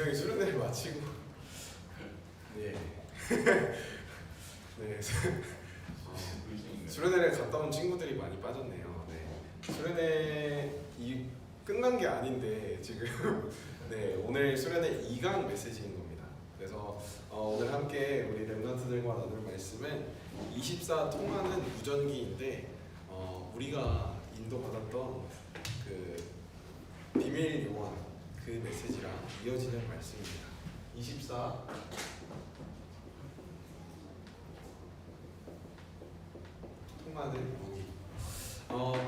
분명히 수련회를 마치고 네. 네. 수련회를 갔다 온 친구들이 많이 빠졌네요. 네. 수련회 끝난 게 아닌데 지금 네, 오늘 수련회 2강 메시지인 겁니다. 그래서 오늘 함께 우리 랩런트들과 나눌 말씀은 24 통하는 무전기인데 우리가 인도받았던 그 비밀 요원 그 메시지랑 이어지는 말씀입니다. 24 통하는 무기.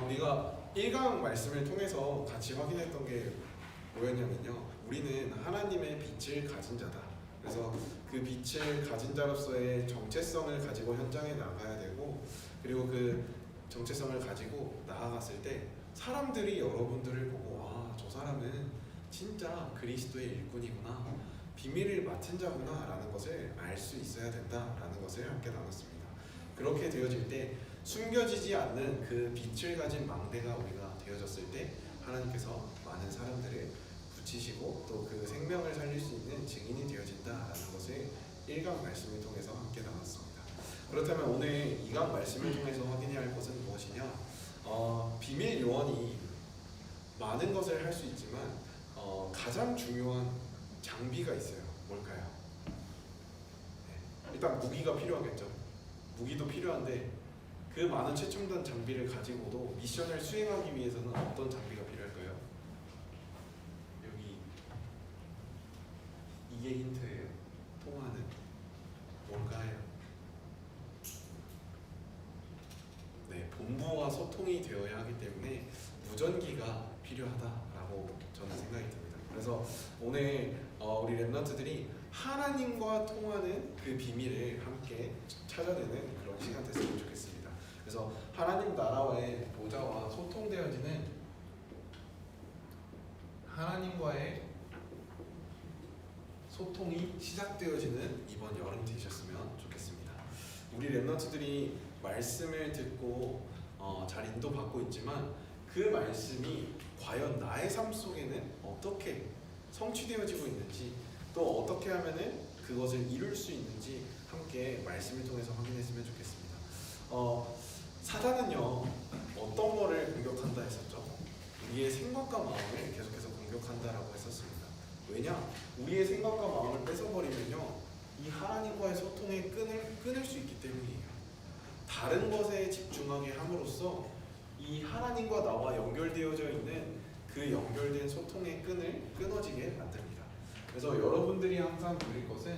우리가 1강 말씀을 통해서 같이 확인했던 게 뭐였냐면요, 우리는 하나님의 빛을 가진 자다. 그래서 그 빛을 가진 자로서의 정체성을 가지고 현장에 나가야 되고, 그리고 그 정체성을 가지고 나아갔을 때 사람들이 여러분들을 보고 저 사람은 진짜 그리스도의 일꾼이구나, 비밀을 맡은 자구나 라는 것을 알 수 있어야 된다라는 것을 함께 나눴습니다. 그렇게 되어질 때 숨겨지지 않는 그 빛을 가진 망대가 우리가 되어졌을 때 하나님께서 많은 사람들을 붙이시고 또 그 생명을 살릴 수 있는 증인이 되어진다라는 것을 1강 말씀을 통해서 함께 나눴습니다. 그렇다면 오늘 2강 말씀을 통해서 확인해야 할 것은 무엇이냐? 비밀 요원이 많은 것을 할 수 있지만 가장 중요한 장비가 있어요. 뭘까요? 네. 일단 무기가 필요하겠죠. 무기도 필요한데 그 많은 최첨단 장비를 가지고도 미션을 수행하기 위해서는 어떤 장비가 필요할까요? 여기 이게 힌트예요. 통하는 뭘까요? 네, 본부와 소통이 되어야 하기 때문에 무전기가 필요하다라고 저는 생각이 듭니다. 그래서 오늘 우리 랩런트들이 하나님과 통하는 그 비밀을 함께 찾아내는 그런 시간 됐으면 좋겠습니다. 그래서 하나님 나라와의 보좌와 소통되어지는 하나님과의 소통이 시작되어지는 이번 여름 되셨으면 좋겠습니다. 우리 랩런트들이 말씀을 듣고 잘 인도받고 있지만 그 말씀이 과연 나의 삶 속에는 어떻게 성취되어지고 있는지, 또 어떻게 하면은 그것을 이룰 수 있는지 함께 말씀을 통해서 확인했으면 좋겠습니다. 사단은요, 어떤 거를 공격한다 했었죠? 우리의 생각과 마음을 계속해서 공격한다라고 했었습니다. 왜냐? 우리의 생각과 마음을 뺏어버리면요, 이 하나님과의 소통의 끈을 끊을 수 있기 때문이에요. 다른 것에 집중하게 함으로써 이 하나님과 나와 연결되어져 있는 그 연결된 소통의 끈을 끊어지게 만듭니다. 그래서 여러분들이 항상 누릴 것은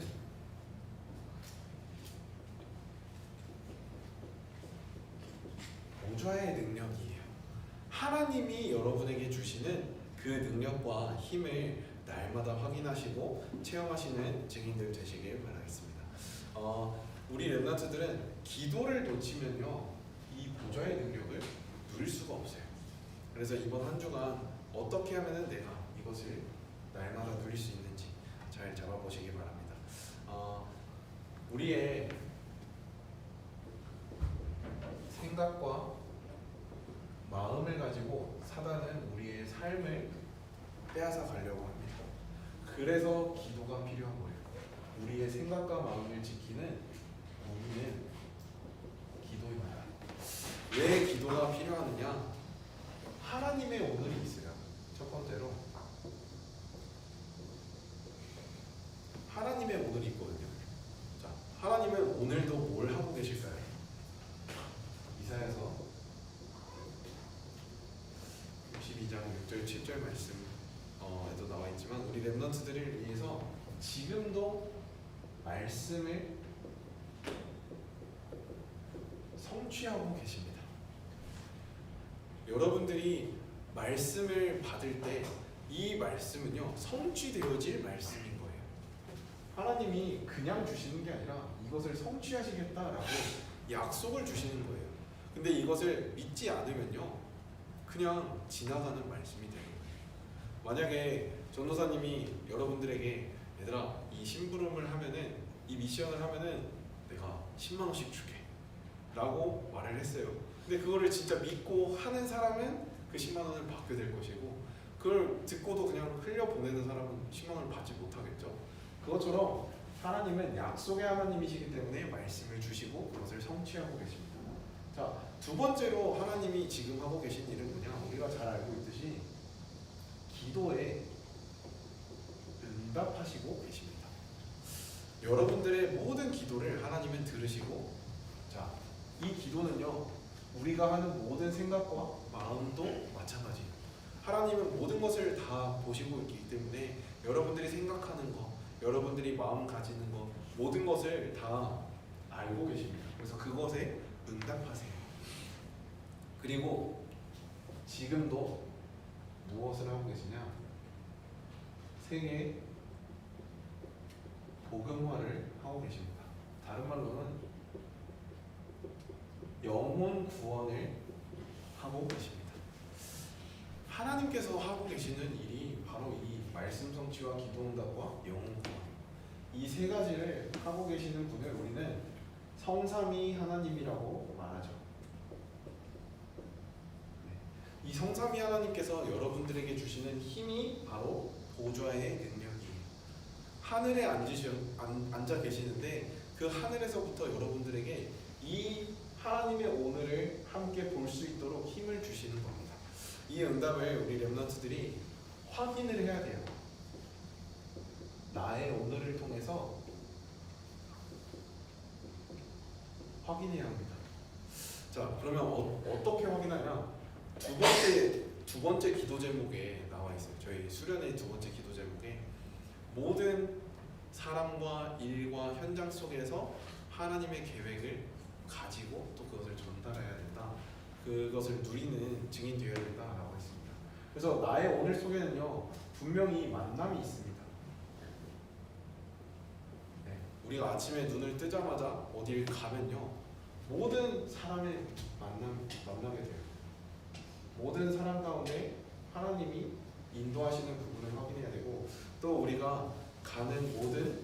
보좌의 능력이에요. 하나님이 여러분에게 주시는 그 능력과 힘을 날마다 확인하시고 체험하시는 증인들 되시길 바라겠습니다. 우리 랩런트들은 기도를 놓치면요, 이 보좌의 능력을 누릴 수가 없어요. 그래서 이번 한 주간 어떻게 하면 내가 이것을 날마다 누릴 수 있는지 잘 잡아보시기 바랍니다. 우리의 생각과 마음을 가지고 사단은 우리의 삶을 빼앗아 가려고 합니다. 그래서 기도가 필요한 거예요. 우리의 생각과 마음을 지키는 무기는 기도입니다. 왜 기도가 필요하느냐? 하나님의 오늘이 있어요. 첫 번째로 하나님의 오늘이 있거든요. 자, 하나님은 오늘도 뭘 하고 계실까요? 이사야서 62장 6절 7절 말씀에도 나와 있지만 우리 랩런트들을 위해서 지금도 말씀을 성취하고 계십니다. 여러분들이 말씀을 받을 때 이 말씀은요, 성취되어질 말씀인 거예요. 하나님이 그냥 주시는 게 아니라 이것을 성취하시겠다라고 약속을 주시는 거예요. 근데 이것을 믿지 않으면요, 그냥 지나가는 말씀이 되는 거예요. 만약에 전도사님이 여러분들에게 얘들아, 이 심부름을 하면은, 이 미션을 하면은 내가 10만 원씩 줄게 라고 말을 했어요. 근데 그거를 진짜 믿고 하는 사람은 그 10만 원을 받게 될 것이고, 그걸 듣고도 그냥 흘려보내는 사람은 신망을 받지 못하겠죠. 그것처럼 하나님은 약속의 하나님이시기 때문에 말씀을 주시고 그것을 성취하고 계십니다. 자, 두 번째로 하나님이 지금 하고 계신 일은 뭐냐? 우리가 잘 알고 있듯이 기도에 응답하시고 계십니다. 여러분들의 모든 기도를 하나님은 들으시고, 자, 이 기도는요, 우리가 하는 모든 생각과 마음도 마찬가지예요. 하나님은 모든 것을 다 보시고 있기 때문에 여러분들이 생각하는 거, 여러분들이 마음 가지는 거, 모든 것을 다 알고 계십니다. 그래서 그것에 응답하세요. 그리고 지금도 무엇을 하고 계시냐? 세계 복음화를 하고 계십니다. 다른 말로는 영혼 구원을 하고 계십니다. 하나님께서 하고 계시는 일이 바로 이 말씀 성취와 기도 응답과 영혼 구원, 이 세 가지를 하고 계시는 분을 우리는 성삼위 하나님이라고 말하죠. 이 성삼위 하나님께서 여러분들에게 주시는 힘이 바로 보좌의 능력이에요. 하늘에 앉아 계시는데 그 하늘에서부터 여러분들에게 이 하나님의 오늘을 함께 볼 수 있도록 힘을 주시는 겁니다. 이 응답을 우리 렘넌트들이 확인을 해야 돼요. 나의 오늘을 통해서 확인해야 합니다. 자, 그러면 어떻게 확인하냐? 두 번째 기도 제목에 나와 있어요. 저희 수련의 두 번째 기도 제목에 모든 사람과 일과 현장 속에서 하나님의 계획을 가지고 또 그것을 전달해야 된다. 그것을 누리는 증인 되어야 된다라고 했습니다. 그래서 나의 오늘 속에는요, 분명히 만남이 있습니다. 네, 우리가 아침에 눈을 뜨자마자 어딜 가면요, 모든 사람의 만나게 돼요. 모든 사람 가운데 하나님이 인도하시는 부분을 확인해야 되고, 또 우리가 가는 모든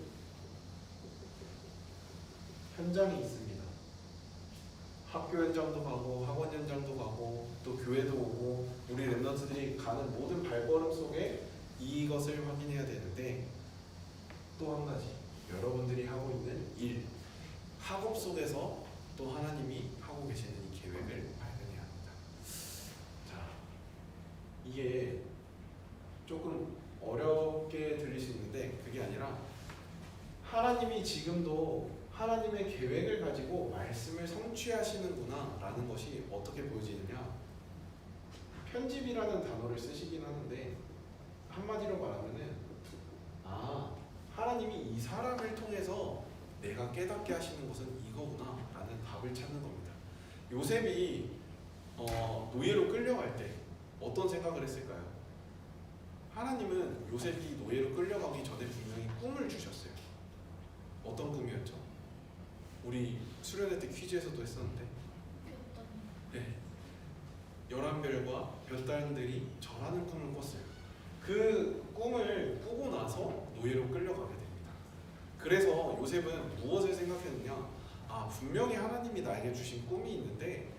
현장이 있습니다. 학교 현장도 가고 학원 현장도 가고 또 교회도 오고 우리 렘넌트들이 가는 모든 발걸음 속에 이것을 확인해야 되는데, 또 한 가지 여러분들이 하고 있는 일, 학업 속에서 또 하나님이 하고 계시는 이 계획을 발견해야 합니다. 자, 이게 조금 어렵게 들릴 수 있는데 그게 아니라 하나님이 지금도 하나님의 계획을 가지고 말씀을 성취하시는구나 라는 것이 어떻게 보여지느냐, 편집이라는 단어를 쓰시긴 하는데 한마디로 말하면은, 아, 하나님이 이 사람을 통해서 내가 깨닫게 하시는 것은 이거구나 라는 답을 찾는 겁니다. 요셉이 노예로 끌려갈 때 어떤 생각을 했을까요? 하나님은 요셉이 노예로 끌려가기 전에 분명히 꿈을 주셨어요. 어떤 꿈이었죠? 우리 수련회 때 퀴즈에서도 했었는데, 네, 11별과 별단들이 절하는 꿈을 꿨어요. 그 꿈을 꾸고 나서 노예로 끌려가게 됩니다. 그래서 요셉은 무엇을 생각했느냐, 아, 분명히 하나님이 나에게 주신 꿈이 있는데,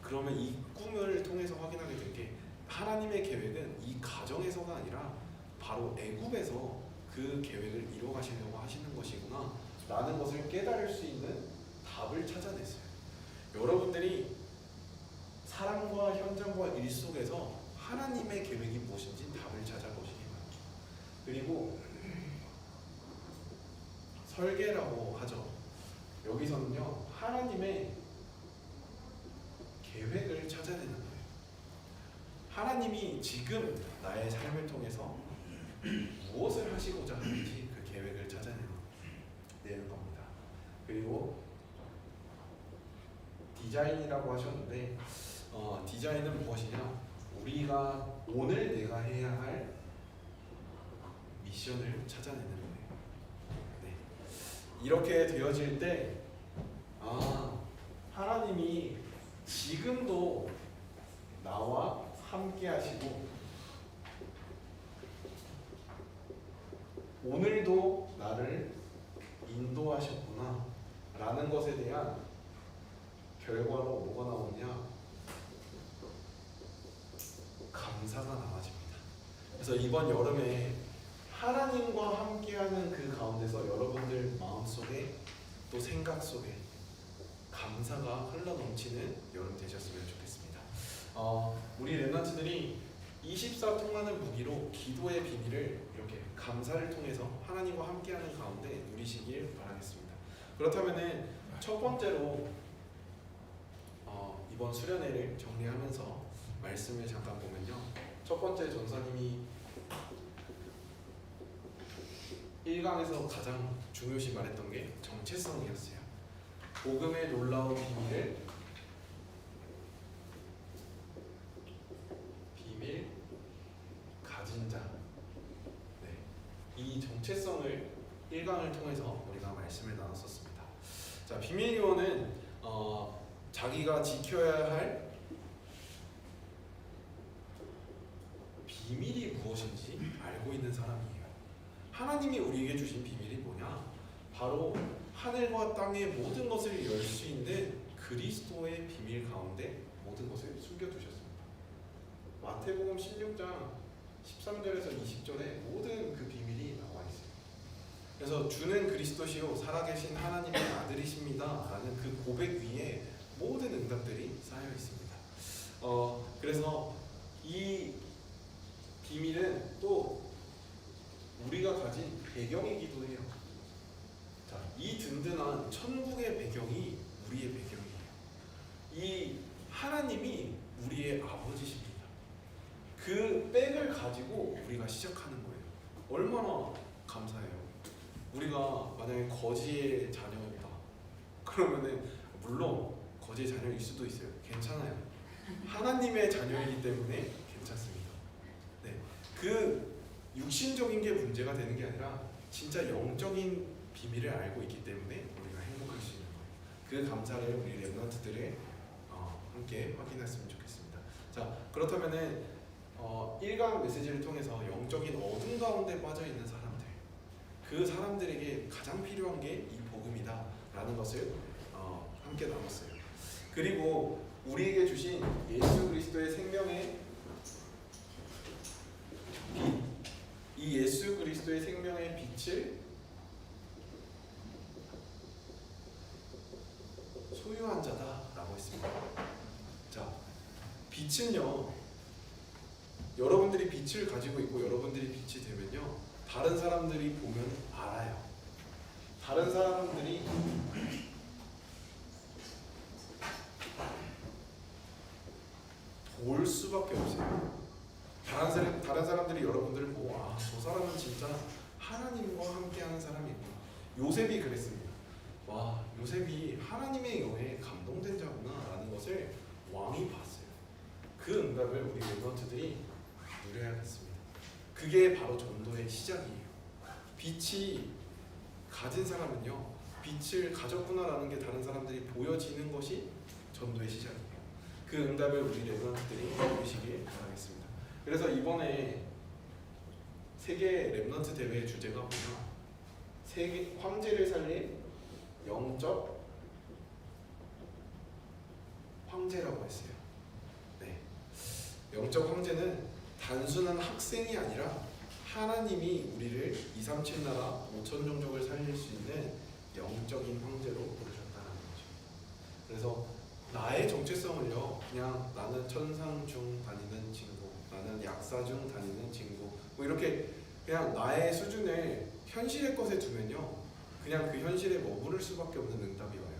그러면 이 꿈을 통해서 확인하게 된 게 하나님의 계획은 이 가정에서가 아니라 바로 애굽에서 그 계획을 이뤄가시려고 하시는 것이구나 라는 것을 깨달을 수 있는 답을 찾아냈어요. 여러분들이 사람과 현장과 일 속에서 하나님의 계획이 무엇인지 답을 찾아보시기 바랍니다. 그리고 설계라고 하죠. 여기서는요, 하나님의 계획을 찾아내는 거예요. 하나님이 지금 나의 삶을 통해서 무엇을 하시고자 하는지 그 계획을 찾아내는 겁니다. 그리고 디자인이라고 하셨는데, 디자인은 무엇이냐? 우리가 오늘 내가 해야 할 미션을 찾아내는 거예요. 네. 이렇게 되어질 때, 아, 하나님이 지금도 나와 함께 하시고 오늘도 나를 인도하셨구나 라는 것에 대한 결과로 뭐가 나오냐? 감사가 나와집니다. 그래서 이번 여름에 하나님과 함께하는 그 가운데서 여러분들 마음속에 또 생각 속에 감사가 흘러넘치는 여름 되셨으면 좋겠습니다. 우리 렘넌트들이 24통하는 무기로 기도의 비밀을 이렇게 감사를 통해서 하나님과 함께하는 가운데 누리시길 바라겠습니다. 그렇다면은 첫 번째로 이번 수련회를 정리하면서 말씀을 잠깐 보면요. 첫 번째 전사님이 1강에서 가장 중요시 말했던 게 정체성이었어요. 복음의 놀라운 비밀을 가진 자. 네. 이 정체성을 1강을 통해서 우리가 말씀을 나눴었습니다. 자, 비밀 요원은 자기가 지켜야 할 비밀이 무엇인지 알고 있는 사람이에요. 하나님이 우리에게 주신 비밀이 뭐냐? 바로 하늘과 땅의 모든 것을 열 수 있는 그리스도의 비밀 가운데 모든 것을 숨겨두셨습니다. 마태복음 16장 13절에서 20절에 모든 그 비밀이 나와 있어요. 그래서 주는 그리스도시요 살아계신 하나님의 아들이십니다 라는 그 고백 위에 모든 응답들이 쌓여 있습니다. 그래서 이 비밀은 또 우리가 가진 배경이기도 해요. 자, 이 든든한 천국의 배경이 우리의 배경이에요. 이 하나님이 우리의 아버지십니다. 그 백을 가지고 우리가 시작하는 거예요. 얼마나 감사해요. 우리가 만약에 거지의 자녀다 그러면은 물론 거지의 자녀일 수도 있어요. 괜찮아요. 하나님의 자녀이기 때문에 괜찮습니다. 네, 그 육신적인 게 문제가 되는 게 아니라 진짜 영적인 비밀을 알고 있기 때문에 우리가 행복할 수 있는 거예요. 그 감사를 우리 렘넌트들의 함께 확인했으면 좋겠습니다. 자, 그렇다면은 1강 메시지를 통해서 영적인 어둠 가운데 빠져 있는 사람들, 그 사람들에게 가장 필요한 게 이 복음이다 라는 것을 함께 나눴어요. 그리고 우리에게 주신 예수 그리스도의 생명의 빛, 이 예수 그리스도의 생명의 빛을 소유한 자다라고 했습니다. 자, 빛은요, 여러분들이 빛을 가지고 있고 여러분들이 빛이 되면요, 다른 사람들이 보면 알아요. 다른 사람들이 볼 수밖에 없어요. 다른 사람들이 여러분들을 보고 저 사람은 진짜 하나님과 함께하는 사람이구나. 요셉이 그랬습니다. 와, 요셉이 하나님의 영에 감동된 자구나 라는 것을 왕이 봤어요. 그 응답을 우리 렘넌트들이 누려야겠습니다. 그게 바로 전도의 시작이에요. 빛이 가진 사람은요, 빛을 가졌구나라는 게 다른 사람들이 보여지는 것이 전도의 시작이에요. 그 응답을 우리 렘넌트들이 누리시길 바라겠습니다. 그래서 이번에 세계 렘넌트 대회 주제가 뭐냐? 세계 황제를 살릴 영적 황제라고 했어요. 네, 영적 황제는 단순한 학생이 아니라 하나님이 우리를 237 나라 5천 종족을 살릴 수 있는 영적인 황제로 부르셨다는 거죠. 그래서 나의 정체성을요, 그냥 나는 천상 중 다니는 친구, 나는 약사 중 다니는 친구, 뭐 이렇게 그냥 나의 수준을 현실의 것에 두면요, 그냥 그 현실에 머무를 수밖에 없는 응답이 와요.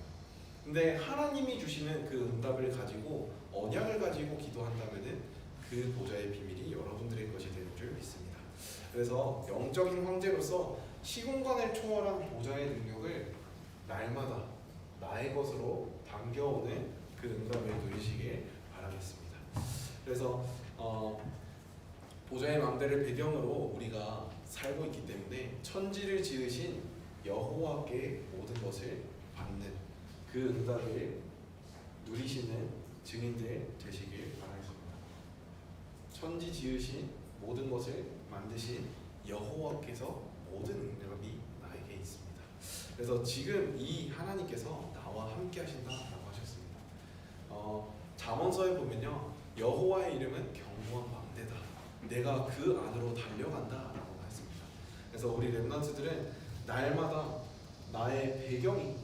근데 하나님이 주시는 그 응답을 가지고 언약을 가지고 기도한다면은 그 보좌의 비밀이 여러분들의 것이 되는 줄 믿습니다. 그래서 영적인 황제로서 시공간을 초월한 보좌의 능력을 날마다 나의 것으로 당겨오는 그 응답을 누리시길 바라겠습니다. 그래서 보좌의 망대를 배경으로 우리가 살고 있기 때문에 천지를 지으신 여호와께 모든 것을 받는 그 응답을 누리시는 증인들 되시길 바라겠습니다. 천지 지으신 모든 것을 만드신 여호와께서 모든 응답이 나에게 있습니다. 그래서 지금 이 하나님께서 나와 함께 하신다라고 하셨습니다. 잠언서에 보면요, 여호와의 이름은 견고한 망대다. 내가 그 안으로 달려간다라고 했습니다. 그래서 우리 렘넌트들은 날마다 나의 배경이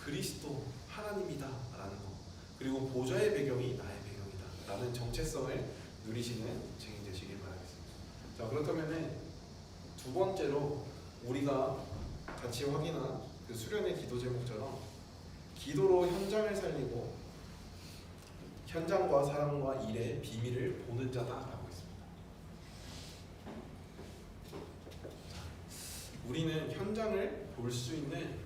그리스도 하나님이다라는 거, 그리고 보좌의 배경이 나의 배경이다라는 정체성을 누리시는 증인 되시길 바라겠습니다. 자, 그렇다면은 두 번째로 우리가 같이 확인한 그 수련의 기도 제목처럼 기도로 현장을 살리고 현장과 사람과 일의 비밀을 보는 자다라고 했습니다. 우리는 현장을 볼 수 있는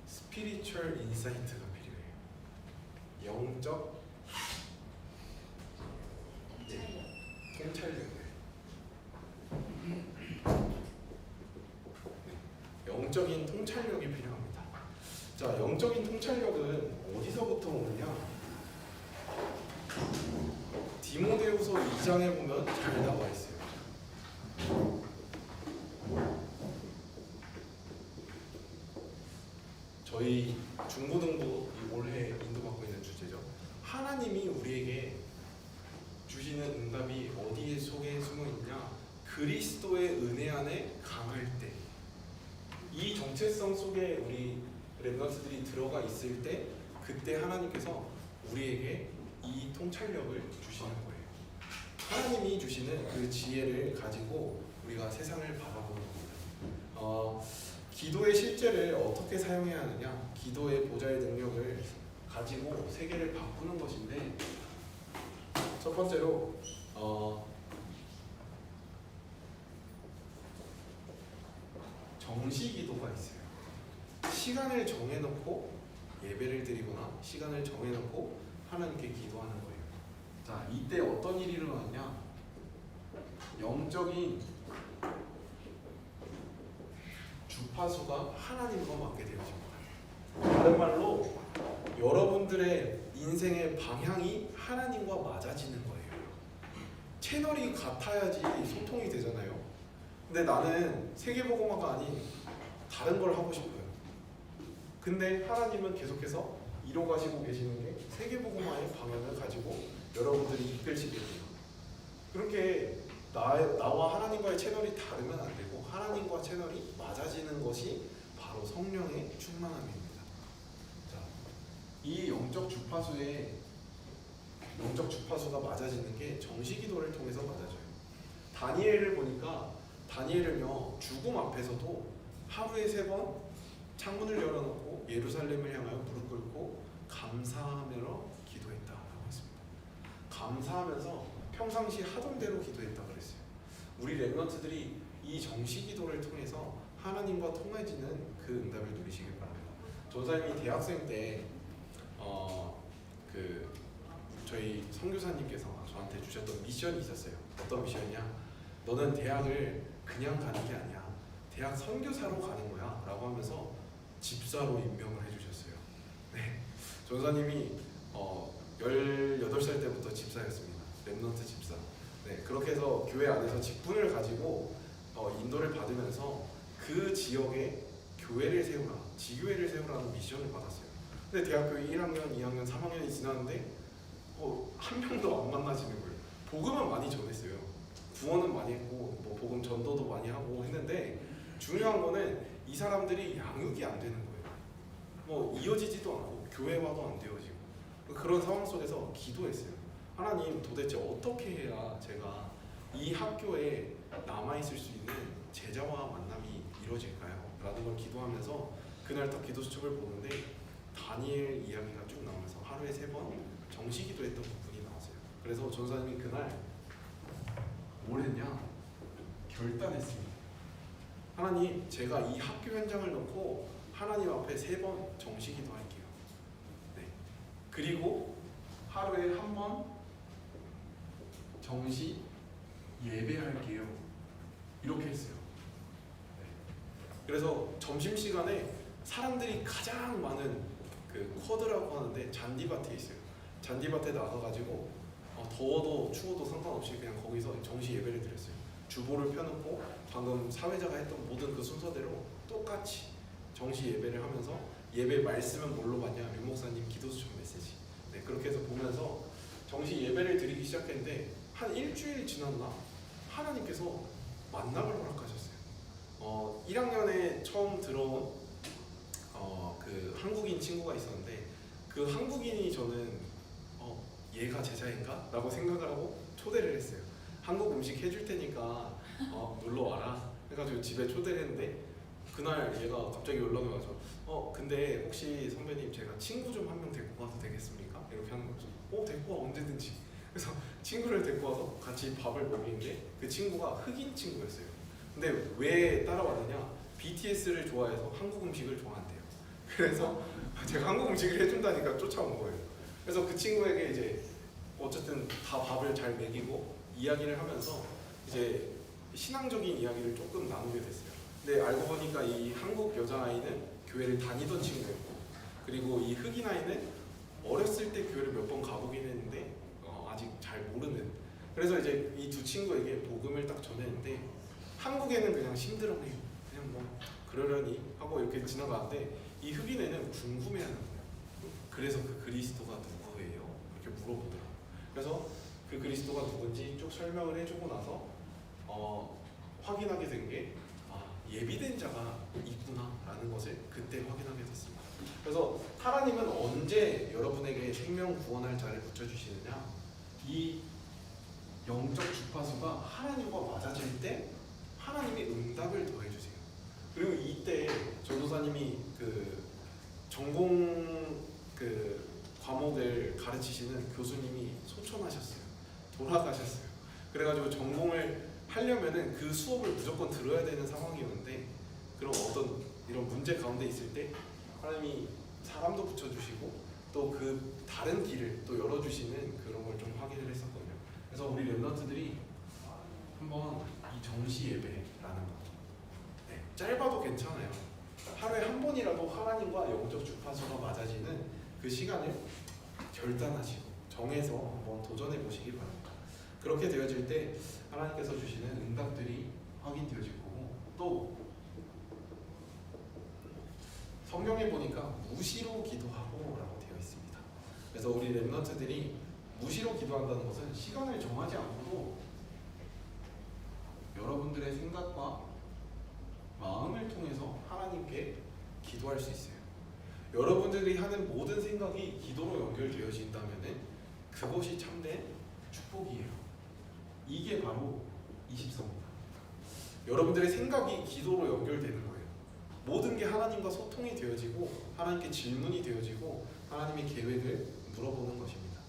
스피리추얼 인사이트가 필요해요. 영적 통찰력. 영적인 통찰력이 필요합니다. 자, 영적인 통찰력은 어디서부터 오느냐? 디모데후서 2장에 보면 잘 나와 있어요. 저희 중고등부 올해 인도받고 있는 주제죠. 하나님이 우리에게 주시는 응답이 어디에 속에 숨어 있냐? 그리스도의 은혜 안에 강할 때, 이 정체성 속에 우리 렘넌트들이 들어가 있을 때, 그때 하나님께서 우리에게 이 통찰력을 주시는 거예요. 하나님이 주시는 그 지혜를 가지고 우리가 세상을 바라보는 겁니다. 기도의 실제를 어떻게 사용해야 하느냐? 기도의 보좌의 능력을 가지고 세계를 바꾸는 것인데, 첫 번째로 정시 기도가 있어요. 시간을 정해놓고 예배를 드리거나 시간을 정해놓고 하나님께 기도하는 거예요. 자, 이때 어떤 일이 일어나냐? 영적인 주파수가 하나님과 맞게 되어집니다. 다른 말로 여러분들의 인생의 방향이 하나님과 맞아지는 거예요. 채널이 같아야지 소통이 되잖아요. 근데 나는 세계복음화가 아닌 다른 걸 하고 싶어요. 근데 하나님은 계속해서 이뤄가시고 계시는 게 세계복음화의 방향을 가지고 여러분들이 이끌시게 돼요. 그렇게 나와 하나님과의 채널이 다르면 안 되고 하나님과 채널이 맞아지는 것이 바로 성령의 충만함입니다. 자, 이 영적 주파수가 맞아지는 게 정시기도를 통해서 맞아져요. 다니엘을 보니까 다니엘은요, 죽음 앞에서도 하루에 3번 창문을 열어놓고 예루살렘을 향하여 무릎 꿇고 감사하며 기도했다라고 했습니다. 감사하면서 평상시 하던 대로 기도했다고 그랬어요. 우리 렘넌트들이 이 정시기도를 통해서 하나님과 통해지는 그 응답을 누리시길 바랍니다. 전사님이 대학생 때 저희 선교사님께서 저한테 주셨던 미션이 있었어요. 어떤 미션이냐? 너는 대학을 그냥 가는 게 아니야. 대학 선교사로 가는 거야 라고 하면서 집사로 임명을 해주셨어요. 네, 전사님이 18살 때부터 집사였습니다. 렘넌트 집사. 네, 그렇게 해서 교회 안에서 직분을 가지고 인도를 받으면서 그 지역에 교회를 세우라, 지교회를 세우라는 미션을 받았어요. 근데 대학교 1학년, 2학년, 3학년이 지났는데 한 명도 안 만나지는 거예요. 복음은 많이 전했어요. 구원은 많이 했고 뭐 복음 전도도 많이 하고 했는데 중요한 거는 이 사람들이 양육이 안 되는 거예요. 뭐 이어지지도 않고 교회화도 안 되어지고 그런 상황 속에서 기도했어요. 하나님, 도대체 어떻게 해야 제가 이 학교에 남아있을 수 있는 제자와 만남이 이루어질까요? 라는 걸 기도하면서 그날 딱 기도 수첩을 보는데 다니엘 이야기가 쭉 나오면서 하루에 3번 정시기도했던 부분이 나왔어요. 그래서 전사님이 그날 뭘 했냐? 결단했습니다. 하나님, 제가 이 학교 현장을 놓고 하나님 앞에 3번 정시기도 할게요. 네. 그리고 하루에 1번 정시 예배할게요. 이렇게 했어요. 네. 그래서 점심시간에 사람들이 가장 많은 그 쿼드라고 하는데 잔디밭에 있어요. 잔디밭에 나가가지고 더워도 추워도 상관없이 그냥 거기서 정시 예배를 드렸어요. 주보를 펴놓고 방금 사회자가 했던 모든 그 순서대로 똑같이 정시 예배를 하면서 예배 말씀은 뭘로 받냐? 류 목사님 기도 수첩 메시지. 네, 그렇게 해서 보면서 정시 예배를 드리기 시작했는데 한 일주일 지났나? 하나님께서 만남을 허락하셨어요. 1학년에 처음 들어온 그 한국인 친구가 있었는데 그 한국인이 저는 얘가 제자인가? 라고 생각을 하고 초대를 했어요. 한국 음식 해줄 테니까 놀러 와라 해가지고 집에 초대를 했는데 그날 얘가 갑자기 연락이 와서 근데 혹시 선배님 제가 친구 좀 한 명 데리고 가도 되겠습니까? 이렇게 하는 거죠. 데리고 와 언제든지. 그래서 친구를 데리고 와서 같이 밥을 먹이는데 그 친구가 흑인 친구였어요. 근데 왜 따라왔느냐? BTS를 좋아해서 한국 음식을 좋아한대요. 그래서 제가 한국 음식을 해준다니까 쫓아온 거예요. 그래서 그 친구에게 이제 어쨌든 다 밥을 잘 먹이고 이야기를 하면서 이제 신앙적인 이야기를 조금 나누게 됐어요. 근데 알고 보니까 이 한국 여자아이는 교회를 다니던 친구였고 그리고 이 흑인 아이는 어렸을 때 교회를 몇 번 가보긴 했는데 아직 잘 모르는. 그래서 이제 이 두 친구에게 복음을 딱 전했는데 한국에는 그냥 심드렁해요. 그냥 뭐 그러려니 하고 이렇게 지나가는데 이 흑인애는 궁금해하는 거예요. 그래서 그 그리스도가 누구예요? 이렇게 물어보더라고요. 그래서 그 그리스도가 누군지 쭉 설명을 해주고 나서 확인하게 된 게 예비된 자가 있구나라는 것을 그때 확인하게 됐습니다. 그래서 하나님은 언제 여러분에게 생명 구원할 자를 붙여주시느냐? 이 영적 주파수가 하나님과 맞아질 때 하나님이 응답을 더해주세요. 그리고 이때 전도사님이 그 전공 그 과목을 가르치시는 교수님이 소천하셨어요. 돌아가셨어요. 그래가지고 전공을 하려면은 그 수업을 무조건 들어야 되는 상황이었는데 그런 어떤 이런 문제 가운데 있을 때 하나님이 사람도 붙여주시고 또 그 다른 길을 또 열어주시는 그런 걸 좀 확인을 했었거든요. 그래서 우리 랩런트들이 한번 이 정시 예배라는 거 짧아도 괜찮아요. 하루에 한 번이라도 하나님과 영적 주파수가 맞아지는 그 시간을 결단하시고 정해서 한번 도전해 보시기 바랍니다. 그렇게 되어질 때 하나님께서 주시는 응답들이 확인되어질 거고 또 성경에 보니까 무시로 기도하고 라고 되어 있습니다. 그래서 우리 랩런트들이 무시로 기도한다는 것은 시간을 정하지 않고도 여러분들의 생각과 마음을 통해서 하나님께 기도할 수 있어요. 여러분들이 하는 모든 생각이 기도로 연결되어진다면 그것이 참된 축복이에요. 이게 바로 24입니다. 여러분들의 생각이 기도로 연결되는 거예요. 모든 게 하나님과 소통이 되어지고 하나님께 질문이 되어지고 하나님의 계획을 물어보는 것입니다.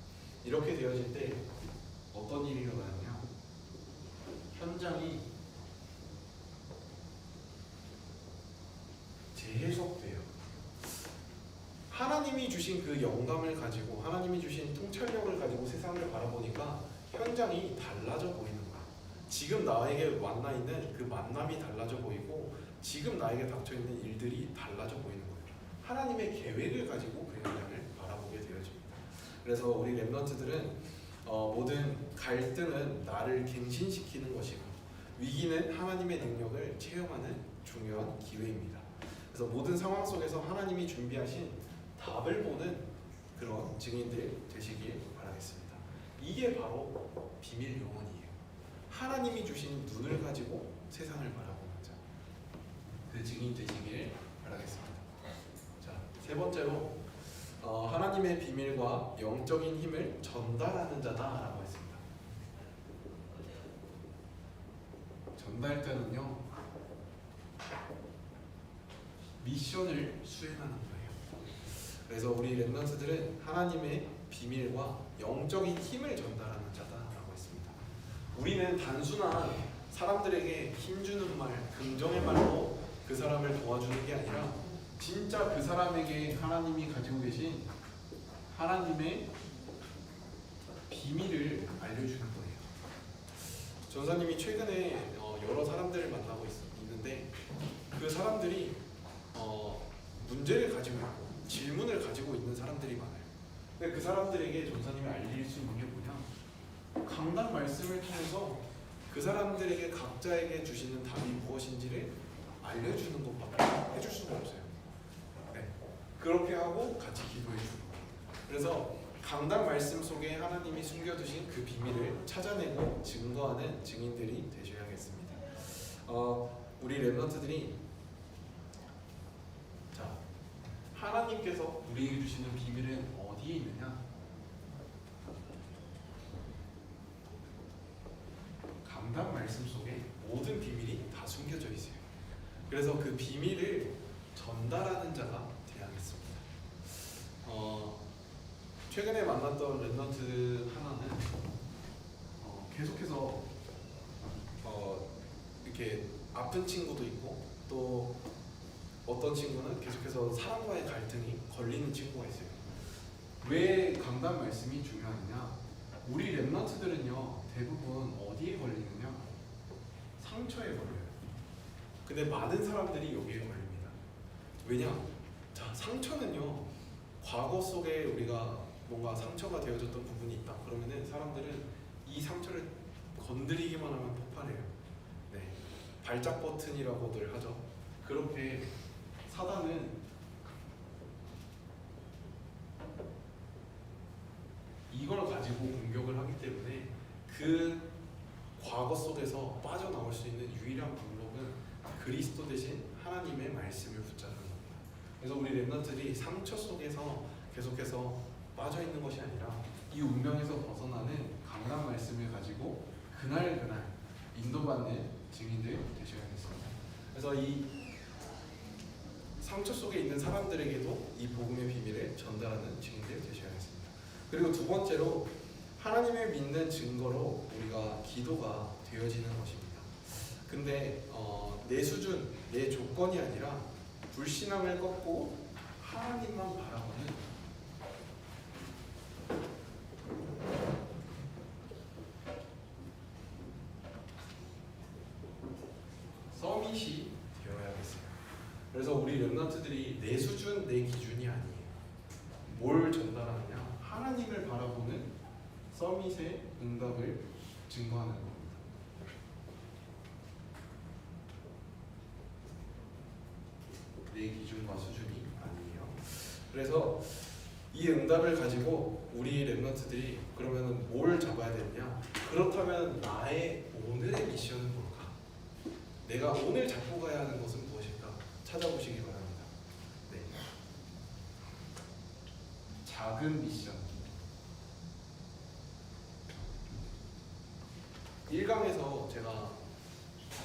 이렇게 되어질 때 어떤 일이 일어나느냐? 현장이 재해석돼요. 하나님이 주신 그 영감을 가지고 하나님이 주신 통찰력을 가지고 세상을 바라보니까 현장이 달라져 보이는 거야. 지금 나에게 만나 있는 그 만남이 달라져 보이고 지금 나에게 닥쳐 있는 일들이 달라져 보이는 거예요. 하나님의 계획을 가지고 그 현장을 바라보게 되어집니다. 그래서 우리 랩런트들은 모든 갈등은 나를 갱신시키는 것이고 위기는 하나님의 능력을 체험하는 중요한 기회입니다. 그래서 모든 상황 속에서 하나님이 준비하신 답을 보는 그런 증인들 되시길 바라겠습니다. 이게 바로 비밀 요원이에요. 하나님이 주신 눈을 가지고 세상을 바라보는 자, 그 증인 되시길 바라겠습니다. 자, 세 번째로 하나님의 비밀과 영적인 힘을 전달하는 자다라고 했습니다. 전달자는요 미션을 수행하는 거예요. 그래서 우리 랩런트들은 하나님의 비밀과 영적인 힘을 전달하는 자다라고 했습니다. 우리는 단순한 사람들에게 힘주는 말, 긍정의 말로 그 사람을 도와주는 게 아니라 진짜 그 사람에게 하나님이 가지고 계신 하나님의 비밀을 알려주는 거예요. 전사님이 최근에 여러 사람들을 만나고 있는데 그 사람들이 문제를 가지고 있고 질문을 가지고 있는 사람들이 많아요. 근데 그 사람들에게 전사님이 알릴 수 있는 게 뭐냐? 강단 말씀을 통해서 그 사람들에게 각자에게 주시는 답이 무엇인지를 알려주는 것밖에 해줄 수가 없어요. 네. 그렇게 하고 같이 기도해 주고. 그래서 강단 말씀 속에 하나님이 숨겨두신 그 비밀을 찾아내고 증거하는 증인들이 되셔야겠습니다. 우리 렘넌트들이 자, 하나님께서 우리에게 주시는 비밀은 어디에 있느냐? 강단 말씀 속에 모든 비밀이 다 숨겨져 있어요. 그래서 그 비밀을 전달하는 자가 되야겠습니다. 최근에 만났던 렘넌트 하나는 계속해서 이렇게 아픈 친구도 있고 또 어떤 친구는 계속해서 사람과의 갈등이 걸리는 친구가 있어요. 왜 강단 말씀이 중요하냐? 우리 렘넌트들은요 대부분 어디에 걸리느냐? 상처에 걸려요. 근데 많은 사람들이 여기에 걸립니다. 왜냐? 자, 상처는요 과거 속에 우리가 뭔가 상처가 되어졌던 부분이 있다. 그러면은 사람들은 이 상처를 건드리기만 하면 폭발해요. 네, 발작 버튼이라고들 하죠. 그렇게 사단은 이걸 가지고 공격을 하기 때문에 그 과거 속에서 빠져나올 수 있는 유일한 방법은 그리스도 대신 하나님의 말씀을 붙잡는 겁니다. 그래서 우리 렘넌트들이 상처 속에서 계속해서 빠져 있는 것이 아니라 이 운명에서 벗어나는 강한 말씀을 가지고 그날 인도받는 증인들 되셔야겠습니다. 그래서 이 상처 속에 있는 사람들에게도 이 복음의 비밀을 전달하는 증인들 되셔야겠습니다. 그리고 두 번째로 하나님을 믿는 증거로 우리가 기도가 되어지는 것입니다. 근데 내 수준, 내 조건이 아니라 불신앙을 꺾고 하나님만 바라보는 서밋이 되어야겠어요. 그래서 우리 렘넌트들이 내 수준, 내 기준이 아니에요. 뭘 전달하느냐? 하나님을 바라보는 서밋의 응답을 증거하는 겁니다. 내 기준과 수준이 아니에요. 그래서 이 응답을 가지고 우리 렘넌트들이 그러면 뭘 잡아야 되느냐? 그렇다면 나의 오늘의 미션은 뭘까? 내가 오늘 잡고 가야 하는 것은 무엇일까? 찾아보시기 바랍니다. 네. 작은 미션. 1강에서 제가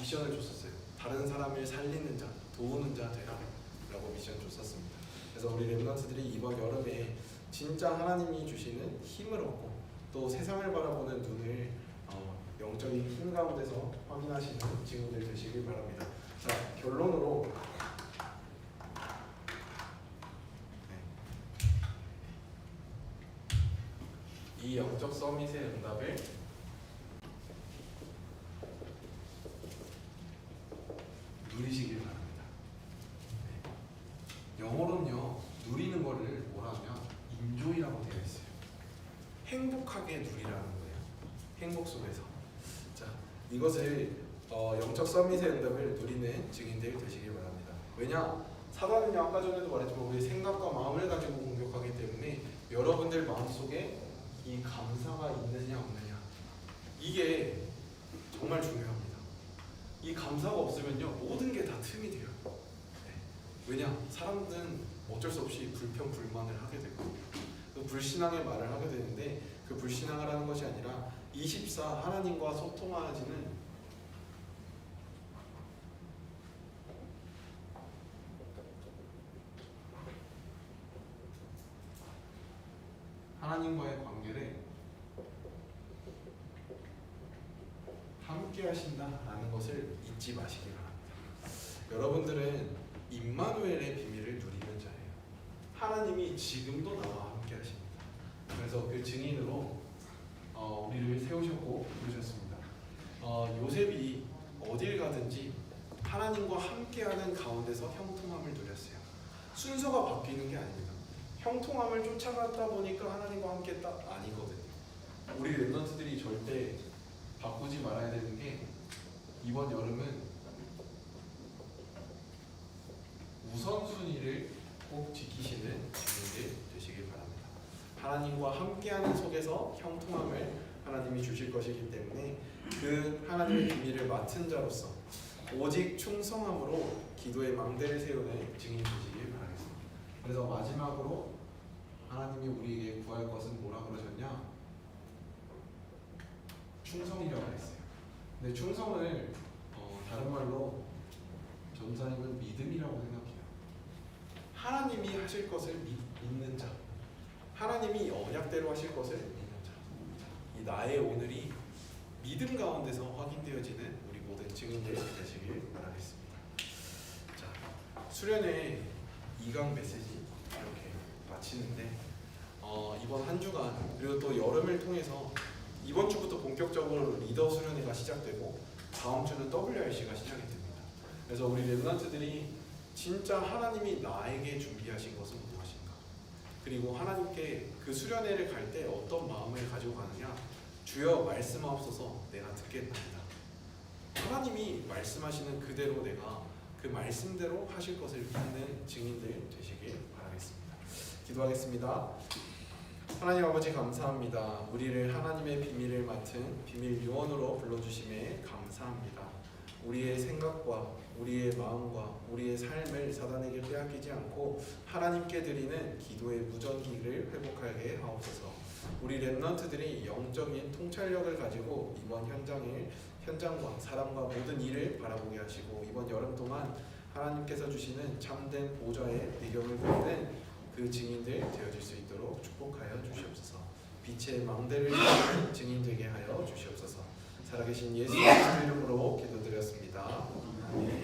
미션을 줬었어요. 다른 사람을 살리는 자, 도우는 자 되라 라고 미션 줬었습니다. 그래서 우리 렘넌트들이 이번 여름에 진짜 하나님이 주시는 힘을 얻고 또 세상을 바라보는 눈을 영적인 힘 가운데서 확인하시는 친구들 되시길 바랍니다. 자, 결론으로 이 영적 서밋의 응답을 누리시길 바랍니다. 네. 영어로는요 누리는 거를 뭐라 하면 인조이라고 되어 있어요. 행복하게 누리라는 거예요. 행복 속에서. 자, 이것을 영적 서밋의 응답을 누리는 증인들 되시길 바랍니다. 왜냐? 사단은요 아까 전에도 말했지만 우리 생각과 마음을 가지고 공격하기 때문에 여러분들 마음속에 이 감사가 있느냐 없느냐 이게 정말 중요합니다. 이 감사가 없으면요 모든 게 다 틈이 돼요. 네. 왜냐? 사람들은 어쩔 수 없이 불평 불만을 하게 되고 또 불신앙의 말을 하게 되는데 그 불신앙을 하는 것이 아니라 24 하나님과 소통하지는 하나님과의 관계를 함께 하신다라는 것을 잊지 마시기 바랍니다. 여러분들은 임마누엘의 비밀을 누리는 자예요. 하나님이 지금도 나와 함께 하십니다. 그래서 그 증인으로 우리를 세우셨고 부르셨습니다. 요셉이 어딜 가든지 하나님과 함께하는 가운데서 형통함을 누렸어요. 순서가 바뀌는 게 아닙니다. 형통함을 쫓아갔다 보니까 하나님과 함께했다 아니거든요. 우리 렘넌트들이 절대 바꾸지 말아야 되는 게 이번 여름은 우선순위를 꼭 지키시는 증인들 되시길 바랍니다. 하나님과 함께하는 속에서 형통함을 하나님이 주실 것이기 때문에 그 하나님의 비밀을 맡은 자로서 오직 충성함으로 기도의 망대를 세우는 증인 되시길 바라겠습니다. 그래서 마지막으로 하나님이 우리에게 구할 것은 뭐라 그러셨냐? 충성이라고 했어요. 근데 충성을 다른 말로 전사님은 믿음이라고 생각해요. 하나님이 하실 것을 믿는 자, 하나님이 언약대로 하실 것을 믿는 자. 이 나의 오늘이 믿음 가운데서 확인되어지는 우리 모든 증인들 되시길 바라겠습니다. 자, 수련회 2강 메시지 이렇게 마치는데 이번 한 주간 그리고 또 여름을 통해서 이번 주부터 본격적으로 리더 수련회가 시작되고 다음 주는 WRC가 시작이 됩니다. 그래서 우리 랩런트들이 진짜 하나님이 나에게 준비하신 것은 무엇인가? 그리고 하나님께 그 수련회를 갈 때 어떤 마음을 가지고 가느냐? 주여 말씀하옵소서 내가 듣겠나이다. 하나님이 말씀하시는 그대로 내가 그 말씀대로 하실 것을 믿는 증인들 되시길 바라겠습니다. 기도하겠습니다. 하나님 아버지 감사합니다. 우리를 하나님의 비밀을 맡은 비밀 요원으로 불러주심에 감사합니다. 우리의 생각과 우리의 마음과 우리의 삶을 사단에게 빼앗기지 않고 하나님께 드리는 기도의 무전기를 회복하게 하옵소서. 우리 랩런트들이 영적인 통찰력을 가지고 이번 현장과 사람과 모든 일을 바라보게 하시고 이번 여름 동안 하나님께서 주시는 참된 보좌의 배경을 보이는 그 증인들 되어질 수 있도록 축복하여 주시옵소서. 빛의 망대를 세우는 증인 되게 하여 주시옵소서. 살아계신 예수 그리스도 이름으로 기도드렸습니다. 아멘.